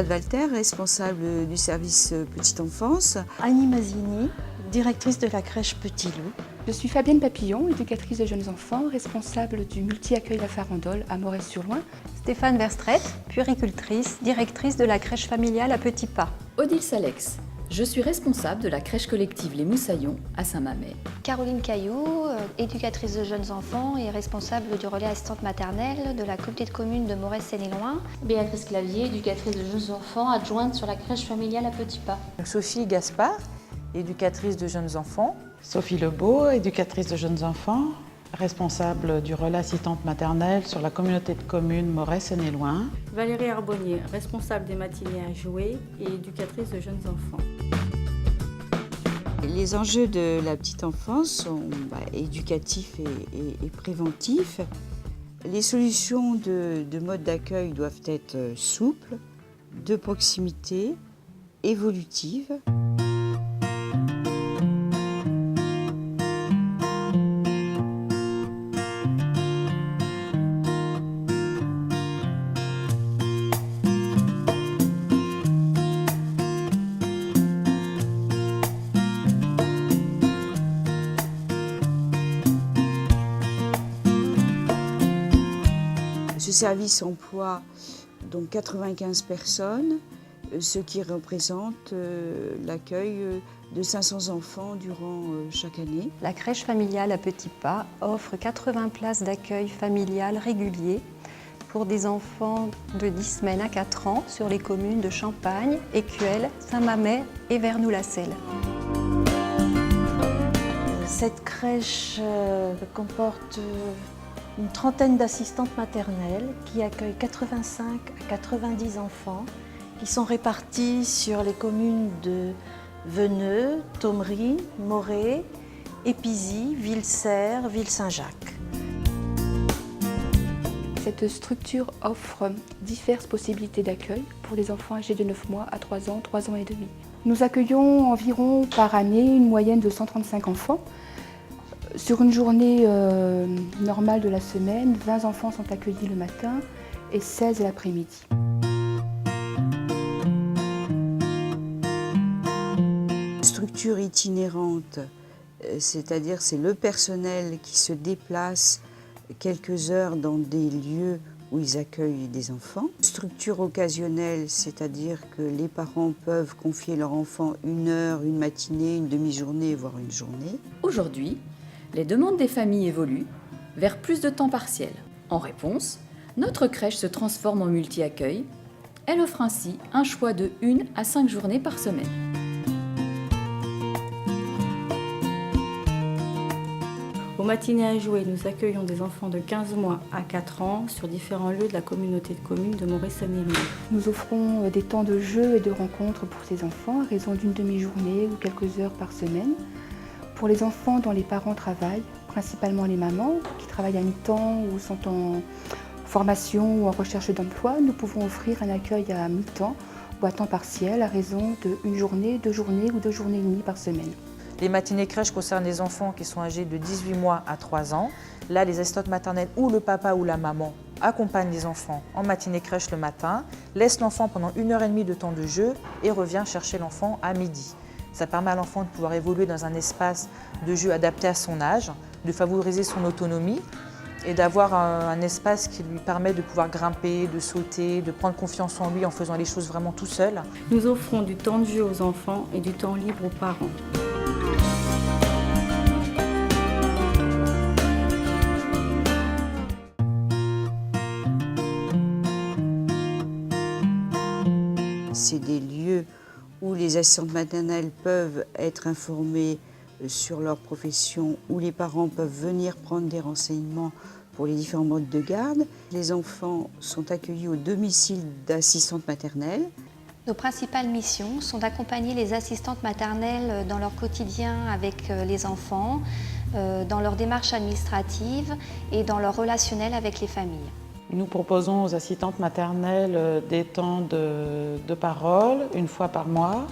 Charlotte Walter, responsable du service Petite Enfance. Annie Mazzini, directrice de la crèche Petit Loup. Je suis Fabienne Papillon, éducatrice de jeunes enfants, responsable du multi-accueil La Farandole à Morez-sur-Loing. Stéphane Verstrette, puéricultrice, directrice de la crèche familiale à Petits Pas. Odile Salex, je suis responsable de la crèche collective Les Moussaillons à Saint-Mamet. Caroline Caillou, éducatrice de jeunes enfants et responsable du relais assistante maternelle de la communauté de communes de Morez-Seine-et-Loing. Béatrice Clavier, éducatrice de jeunes enfants, adjointe sur la crèche familiale à Petits Pas. Sophie Gaspard, éducatrice de jeunes enfants. Sophie Lebeau, éducatrice de jeunes enfants, responsable du relais assistante maternelle sur la communauté de communes Morez-Seine-et-Loing. Valérie Arbonnier, responsable des matinées à jouer et éducatrice de jeunes enfants. Les enjeux de la petite enfance sont éducatifs et préventifs. Les solutions de mode d'accueil doivent être souples, de proximité, évolutives. Ce service emploie donc 95 personnes, ce qui représente l'accueil de 500 enfants durant chaque année. La crèche familiale à Petits Pas offre 80 places d'accueil familial réguliers pour des enfants de 10 semaines à 4 ans sur les communes de Champagne, Écuelles, Saint-Mamet et Vernoux-la-Selle. Cette crèche comporte une trentaine d'assistantes maternelles qui accueillent 85 à 90 enfants qui sont répartis sur les communes de Veneux, Thomery, Morez, Épizy, Ville-Serre, Ville-Saint-Jacques. Cette structure offre diverses possibilités d'accueil pour les enfants âgés de 9 mois à 3 ans, 3 ans et demi. Nous accueillons environ par année une moyenne de 135 enfants. Sur une journée normale de la semaine, 20 enfants sont accueillis le matin et 16 l'après-midi. Structure itinérante, c'est-à-dire c'est le personnel qui se déplace quelques heures dans des lieux où ils accueillent des enfants. Structure occasionnelle, c'est-à-dire que les parents peuvent confier leur enfant une heure, une matinée, une demi-journée, voire une journée. Aujourd'hui, les demandes des familles évoluent vers plus de temps partiel. En réponse, notre crèche se transforme en multi-accueil. Elle offre ainsi un choix de 1 à 5 journées par semaine. Aux matinées à jouer, nous accueillons des enfants de 15 mois à 4 ans sur différents lieux de la communauté de communes de Morez-Seine-et-Loing. Nous offrons des temps de jeu et de rencontres pour ces enfants à raison d'une demi-journée ou quelques heures par semaine. Pour les enfants dont les parents travaillent, principalement les mamans qui travaillent à mi-temps ou sont en formation ou en recherche d'emploi, nous pouvons offrir un accueil à mi-temps ou à temps partiel à raison de 1 journée, 2 journées ou 2 journées et demie par semaine. Les matinées crèches concernent les enfants qui sont âgés de 18 mois à 3 ans. Là, les assistantes maternelles ou le papa ou la maman accompagnent les enfants en matinée crèche le matin, laissent l'enfant pendant 1h30 de temps de jeu et revient chercher l'enfant à midi. Ça permet à l'enfant de pouvoir évoluer dans un espace de jeu adapté à son âge, de favoriser son autonomie et d'avoir un espace qui lui permet de pouvoir grimper, de sauter, de prendre confiance en lui en faisant les choses vraiment tout seul. Nous offrons du temps de jeu aux enfants et du temps libre aux parents. C'est des lieux où les assistantes maternelles peuvent être informées sur leur profession, où les parents peuvent venir prendre des renseignements pour les différents modes de garde. Les enfants sont accueillis au domicile d'assistantes maternelles. Nos principales missions sont d'accompagner les assistantes maternelles dans leur quotidien avec les enfants, dans leur démarche administrative et dans leur relationnel avec les familles. Nous proposons aux assistantes maternelles des temps de parole, une fois par mois,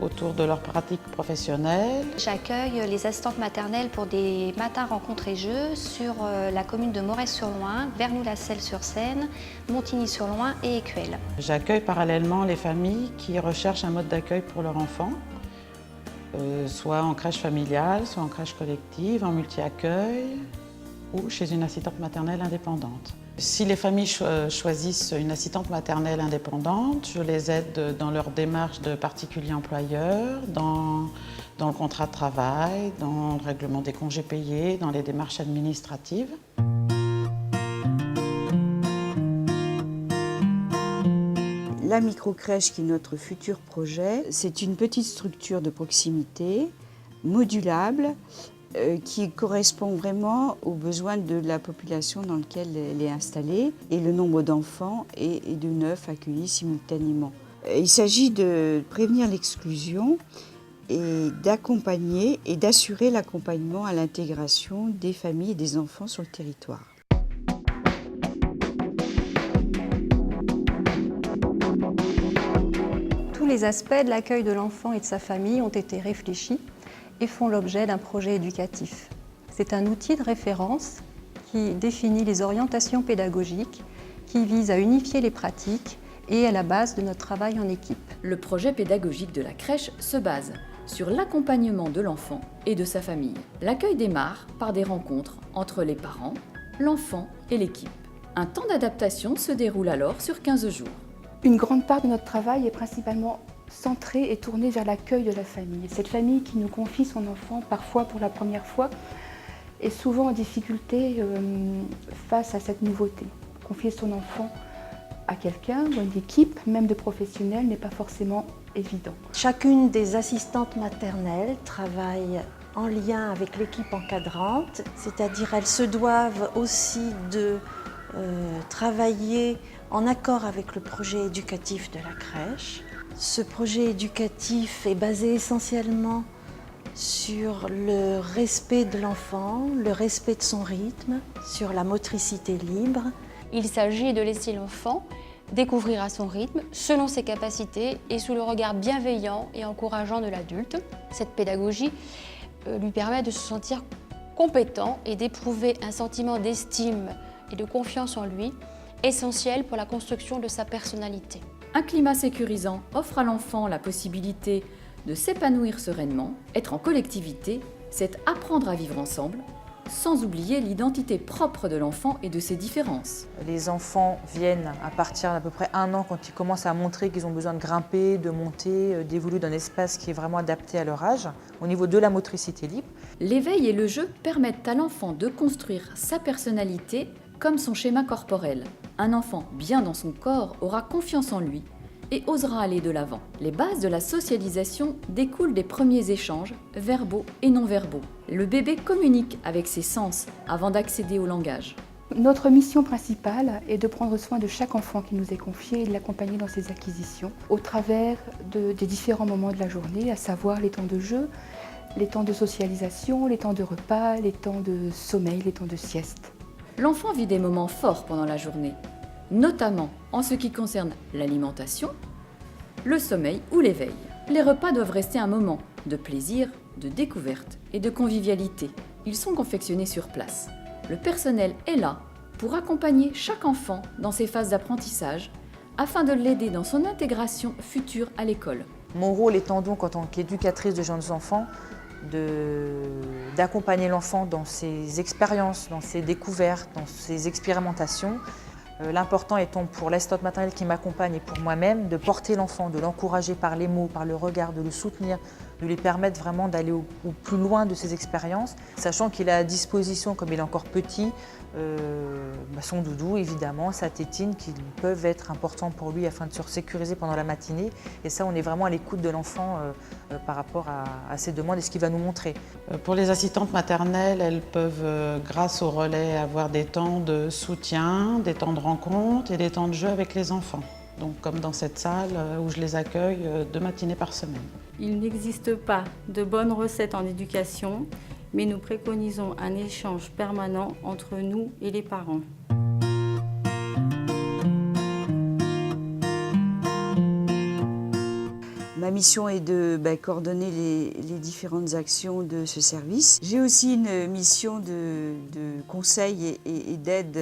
autour de leur pratique professionnelle. J'accueille les assistantes maternelles pour des matins rencontres et jeux sur la commune de Morez-sur-Loing, Vernoux-la-Selle-sur-Seine, Montigny-sur-Loing et Écuelles. J'accueille parallèlement les familles qui recherchent un mode d'accueil pour leur enfant, soit en crèche familiale, soit en crèche collective, en multi-accueil ou chez une assistante maternelle indépendante. Si les familles choisissent une assistante maternelle indépendante, je les aide dans leur démarche de particulier employeur, dans le contrat de travail, dans le règlement des congés payés, dans les démarches administratives. La microcrèche, qui est notre futur projet, c'est une petite structure de proximité, modulable, qui correspond vraiment aux besoins de la population dans laquelle elle est installée, et le nombre d'enfants est de 9 accueillis simultanément. Il s'agit de prévenir l'exclusion et d'accompagner et d'assurer l'accompagnement à l'intégration des familles et des enfants sur le territoire. Tous les aspects de l'accueil de l'enfant et de sa famille ont été réfléchis et font l'objet d'un projet éducatif. C'est un outil de référence qui définit les orientations pédagogiques, qui vise à unifier les pratiques et est la base de notre travail en équipe. Le projet pédagogique de la crèche se base sur l'accompagnement de l'enfant et de sa famille. L'accueil démarre par des rencontres entre les parents, l'enfant et l'équipe. Un temps d'adaptation se déroule alors sur 15 jours. Une grande part de notre travail est principalement centrée et tournée vers l'accueil de la famille. Cette famille qui nous confie son enfant, parfois pour la première fois, est souvent en difficulté face à cette nouveauté. Confier son enfant à quelqu'un ou à une équipe, même de professionnels, n'est pas forcément évident. Chacune des assistantes maternelles travaille en lien avec l'équipe encadrante, c'est-à-dire elles se doivent aussi de travailler en accord avec le projet éducatif de la crèche. Ce projet éducatif est basé essentiellement sur le respect de l'enfant, le respect de son rythme, sur la motricité libre. Il s'agit de laisser l'enfant découvrir à son rythme, selon ses capacités et sous le regard bienveillant et encourageant de l'adulte. Cette pédagogie lui permet de se sentir compétent et d'éprouver un sentiment d'estime et de confiance en lui, essentiel pour la construction de sa personnalité. Un climat sécurisant offre à l'enfant la possibilité de s'épanouir sereinement. Être en collectivité, c'est apprendre à vivre ensemble, sans oublier l'identité propre de l'enfant et de ses différences. Les enfants viennent à partir d'à peu près 1 an, quand ils commencent à montrer qu'ils ont besoin de grimper, de monter, d'évoluer dans un espace qui est vraiment adapté à leur âge, au niveau de la motricité libre. L'éveil et le jeu permettent à l'enfant de construire sa personnalité comme son schéma corporel. Un enfant bien dans son corps aura confiance en lui et osera aller de l'avant. Les bases de la socialisation découlent des premiers échanges, verbaux et non verbaux. Le bébé communique avec ses sens avant d'accéder au langage. Notre mission principale est de prendre soin de chaque enfant qui nous est confié et de l'accompagner dans ses acquisitions au travers des différents moments de la journée, à savoir les temps de jeu, les temps de socialisation, les temps de repas, les temps de sommeil, les temps de sieste. L'enfant vit des moments forts pendant la journée, notamment en ce qui concerne l'alimentation, le sommeil ou l'éveil. Les repas doivent rester un moment de plaisir, de découverte et de convivialité. Ils sont confectionnés sur place. Le personnel est là pour accompagner chaque enfant dans ses phases d'apprentissage afin de l'aider dans son intégration future à l'école. Mon rôle étant donc en tant qu'éducatrice de jeunes enfants, d'accompagner l'enfant dans ses expériences, dans ses découvertes, dans ses expérimentations. L'important étant pour l'assistante maternelle qui m'accompagne et pour moi-même de porter l'enfant, de l'encourager par les mots, par le regard, de le soutenir, de lui permettre vraiment d'aller au plus loin de ses expériences, sachant qu'il a à disposition, comme il est encore petit, son doudou évidemment, sa tétine qui peuvent être importants pour lui afin de se sécuriser pendant la matinée. Et ça, on est vraiment à l'écoute de l'enfant par rapport à ses demandes et ce qu'il va nous montrer. Pour les assistantes maternelles, elles peuvent, grâce au relais, avoir des temps de soutien, des temps de rencontre et des temps de jeu avec les enfants. Donc comme dans cette salle où je les accueille 2 matinées par semaine. Il n'existe pas de bonnes recettes en éducation, mais nous préconisons un échange permanent entre nous et les parents. Ma Ma mission est de coordonner les différentes actions de ce service. J'ai aussi une mission de conseil et d'aide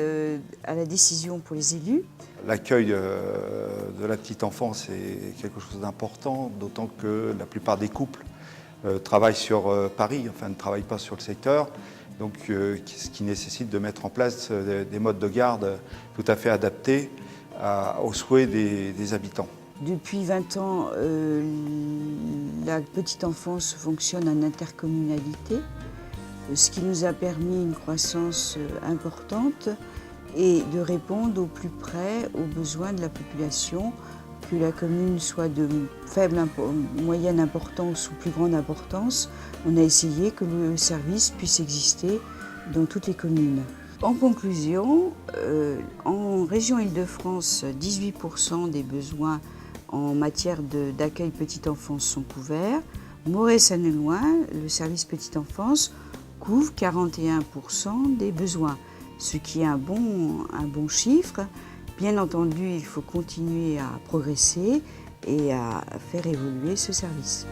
à la décision pour les élus. L'accueil de la petite enfance est quelque chose d'important, d'autant que la plupart des couples travaillent sur Paris, enfin ne travaillent pas sur le secteur, donc ce qui nécessite de mettre en place des modes de garde tout à fait adaptés aux souhaits des habitants. Depuis 20 ans, la petite enfance fonctionne en intercommunalité, ce qui nous a permis une croissance importante et de répondre au plus près aux besoins de la population, que la commune soit de faible, moyenne importance ou plus grande importance. On a essayé que le service puisse exister dans toutes les communes. En conclusion, en région Île-de-France, 18% des besoins en matière d'accueil petite enfance sont couverts. Morée-Saône-et-Loing, le service petite enfance couvre 41% des besoins, ce qui est un bon chiffre. Bien entendu, il faut continuer à progresser et à faire évoluer ce service.